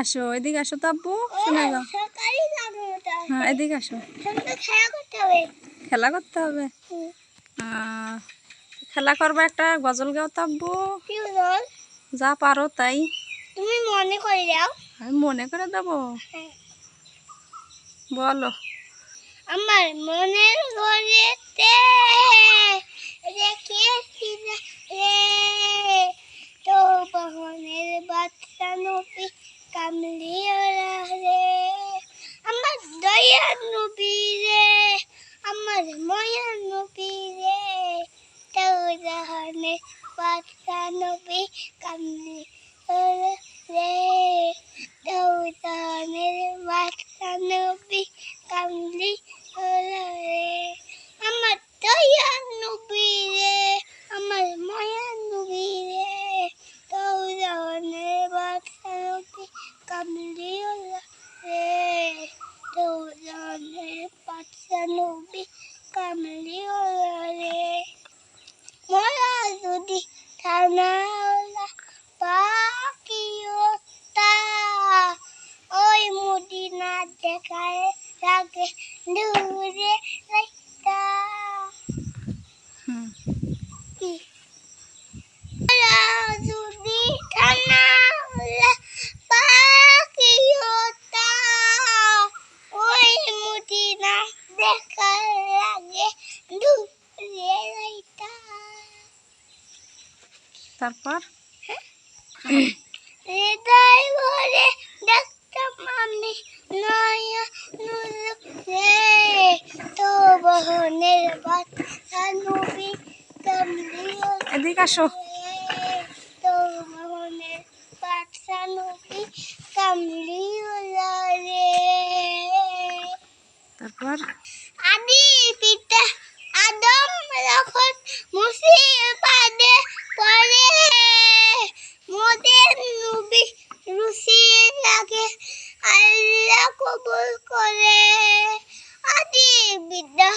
আসো এদিকে আসো তো আব্বু, শোনা যাও। হ্যাঁ এদিকে আসো, খেলা করতে হবে। খেলা করবে, একটা গজল গাও তো আব্বু, যা পারো তাই। তুমি মনে করে দাও। আমি মনে করে দেবো, বলো। আমার মনের ঘরেতে রেখেছি রে তো বহনের বাচ্চা নবী কামলিওলা রে, আমার দয়া নবী রে, আমার ময়া নবী রে, তো বহনের বাচ্চা নবী কামলিওলা রে, তো বহনের বাচ্চা নবী কামলি রে, আমার দয়া নবী রে, আমার মায়া নবী রে, তৌরানের বাদশা নবী কামলি রে, তৌরানের বাদশা নবী কামলি রে, মোরা যদি থানা পাকিওতা ওই মদিনা দেখায় লাগে দূরে রাইতা। কি যদি থানা পাকিওতা ওই মদিনা দেখায় লাগে দূরে রাইতা। তারপর হৃদয় ভরে দেখতাম আমি নয়া রে, তো বহনের বাচ্চা নবী কামলিও এদিকে আসো। তো বহনের বাচ্চা নবী কামলিও রে। তারপর আদি পিতা আদম যখন মুসিবতে পড়ে মোদের নবী রুচি লাগে আল্লাহ কবুল করে। আদি পিতা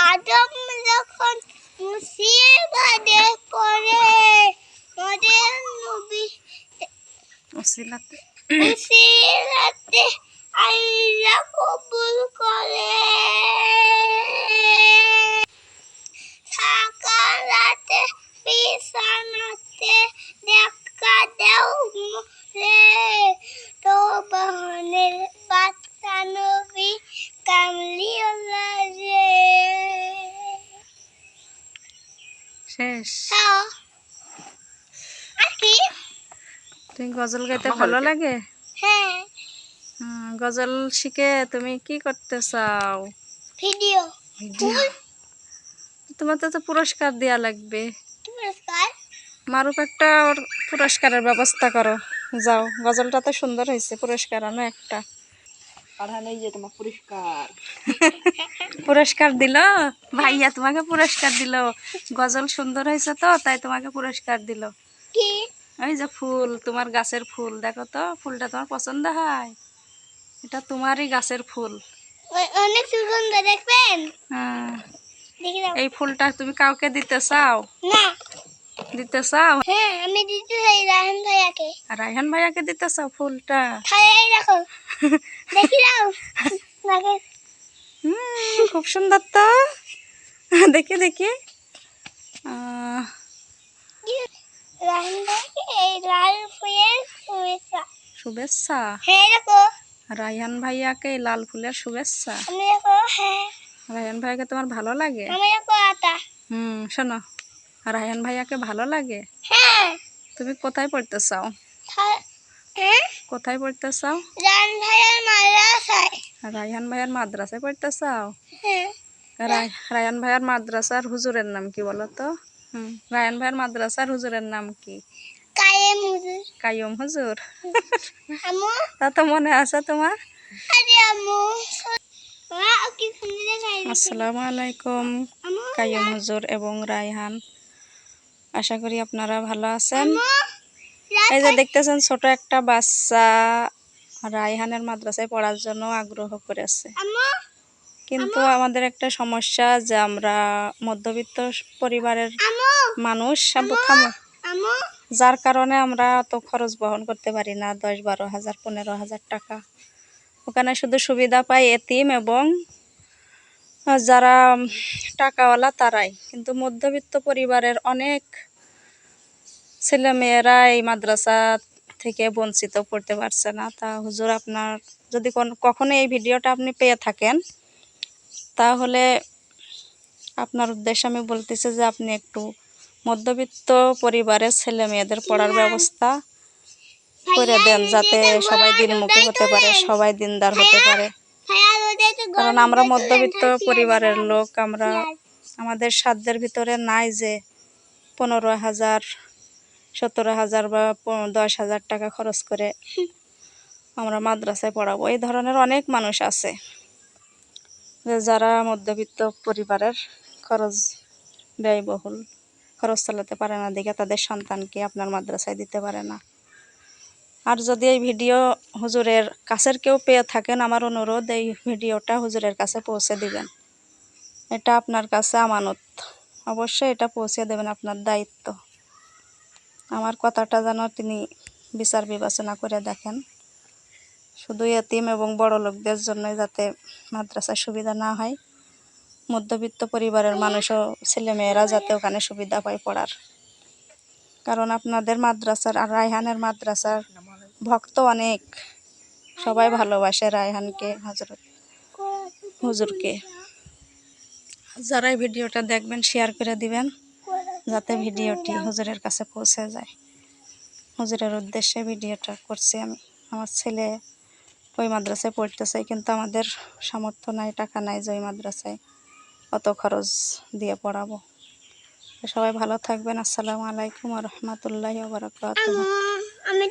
আদম যখন মুসিবতে পড়ে মোদের নবী ওসিলাতে মুসিবতে আল্লাহ কবুল করে। সকালাতে বিছানাতে দেখা দেও রে, তো বহনের বাচ্চা নবী কামলিওলা রে। শেষ। আর কি? তুমি গজল গাইতে ভালো লাগে? হ্যাঁ। গজল শিখে তুমি কি করতে চাও? ভিডিও। তোমার তো পুরস্কার দেয়া লাগবে। পুরস্কার? মারুফ একটা ওর পুরস্কারের ব্যবস্থা করো, যাও। গজলটা তো সুন্দর হয়েছে, পুরস্কার আনো একটা। পাঠানোই যে তোমার পুরস্কার। পুরস্কার দিল ভাইয়া, তোমাকে পুরস্কার দিল। গজল সুন্দর হয়েছে তো তাই তোমাকে পুরস্কার দিল। কি? ওই যে ফুল, তোমার গাছের ফুল, দেখো তো ফুলটা তোমার পছন্দ হয়? এটা তোমারই গাছের ফুল। অনেক সুগন্ধ, দেখবেন? হ্যাঁ। দেখি দাও। এই ফুলটা তুমি কাউকে দিতে চাও? না। দিতে চাও? হ্যাঁ, আমি দিতে চাই রায়হান ভাইয়াকে। রায়হান ভাইয়াকে দিতে চাও ফুলটা? এই দেখো, দেখি দাও। খুব সুন্দর তো, দেখি দেখি। রায়হান ভাইয়াকে এই লাল ফুলের শুভেচ্ছা। শুভেচ্ছা? হ্যাঁ দেখো। রায়হান ভাইয়াকে এই লাল ফুলের শুভেচ্ছা। আমি দেখো। হ্যাঁ। রায়হান ভাইয়াকে তোমার ভালো লাগে? আমি দেখো আটা। শোনো, রায়হান ভাইয়াকে ভালো লাগে? হ্যাঁ। তুমি কোথায় পড়তে চাও? হ্যাঁ, কোথায় পড়তে চাও? রায়হান ভাইয়ার মাদ্রাসায়। রায়হান ভাইয়ার মাদ্রাসায় পড়তে চাও? হ্যাঁ। রায়হান ভাইয়ার মাদ্রাসার হুজুরের নাম কি বলো তো? রায়হান ভাইয়ার মাদ্রাসার হুজুরের নাম কি? কায়েম হুজুর। কাইয়ুম হুজুর? আম্মু, তা তো মনে আছে তোমার। আরে আম্মু, কি সুন্দর দেখায়। আসসালামু আলাইকুম কাইয়ুম হুজুর এবং রায়হান, আশা করি আপনারা ভালো আছেন। এই যে দেখতেছেন ছোট একটা বাচ্চা রায়হানের মাদ্রাসায় পড়ার জন্য আগ্রহ করেছে, কিন্তু আমাদের একটা সমস্যা যে আমরা মধ্যবিত্ত পরিবারের মানুষ। থামো, যার কারণে আমরা অত খরচ বহন করতে পারি না, 10-12 হাজার 15 হাজার টাকা। ওখানে শুধু সুবিধা পায় এতিম এবং যারা টাকাওয়ালা তারাই, কিন্তু মধ্যবিত্ত পরিবারের অনেক ছেলেমেয়েরা এই মাদ্রাসা থেকে বঞ্চিত করতে পারছে না। তা হুজুর, আপনার যদি কখনো এই ভিডিওটা আপনি পেয়ে থাকেন, তাহলে আপনার উদ্দেশ্যে আমি বলতেছি যে আপনি একটু মধ্যবিত্ত পরিবারের ছেলে মেয়েদের পড়ার ব্যবস্থা করে দেন, যাতে সবাই দিনমুখী হতে পারে, সবাই দিনদার হতে পারে। কারণ আমরা মধ্যবিত্ত পরিবারের লোক, আমাদের সাধ্যের ভিতরে নাই যে 15,000, 17,000 বা 10,000 টাকা খরচ করে আমরা মাদ্রাসায় পড়াবো। এই ধরনের অনেক মানুষ আছে যে যারা মধ্যবিত্ত পরিবারের, খরচ ব্যয়বহুল, খরচ চালাতে পারে না দেখে তাদের সন্তানকে আপনার মাদ্রাসায় দিতে পারে না। আর যদি এই ভিডিও হুজুরের কাছের কেউ পেয়ে থাকেন, আমার অনুরোধ এই ভিডিওটা হুজুরের কাছে পৌঁছে দিবেন। এটা আপনার কাছে আমানত, অবশ্যই এটা পৌঁছে দেবেন, আপনার দায়িত্ব। আমার কথাটা যেন তিনি বিচার বিবেচনা করে দেখেন, শুধু এতিম এবং বড় লোকদের জন্যই যাতে মাদ্রাসার সুবিধা না হয়, মধ্যবিত্ত পরিবারের মানুষও, ছেলেমেয়েরা যাতে ওখানে সুবিধা পায় পড়ার। কারণ আপনাদের মাদ্রাসার আর রায়হানের মাদ্রাসার ভক্ত অনেক, সবাই ভালোবাসে রায়হানকে, হুজুরকে। যারা এই ভিডিওটা দেখবেন শেয়ার করে দিবেন, যাতে ভিডিওটি হুজুরের কাছে পৌঁছে যায়। হুজুরের উদ্দেশ্যে ভিডিওটা করছি আমি। আমার ছেলে ওই মাদ্রাসায় পড়তে চাই, কিন্তু আমাদের সামর্থ্য নাই, টাকা নাই যে ওই মাদ্রাসায় অত খরচ দিয়ে পড়াবো। সবাই ভালো থাকবেন। আসসালামু আলাইকুম ওয়া রাহমাতুল্লাহি ওয়া বারাকাতুহু। আমি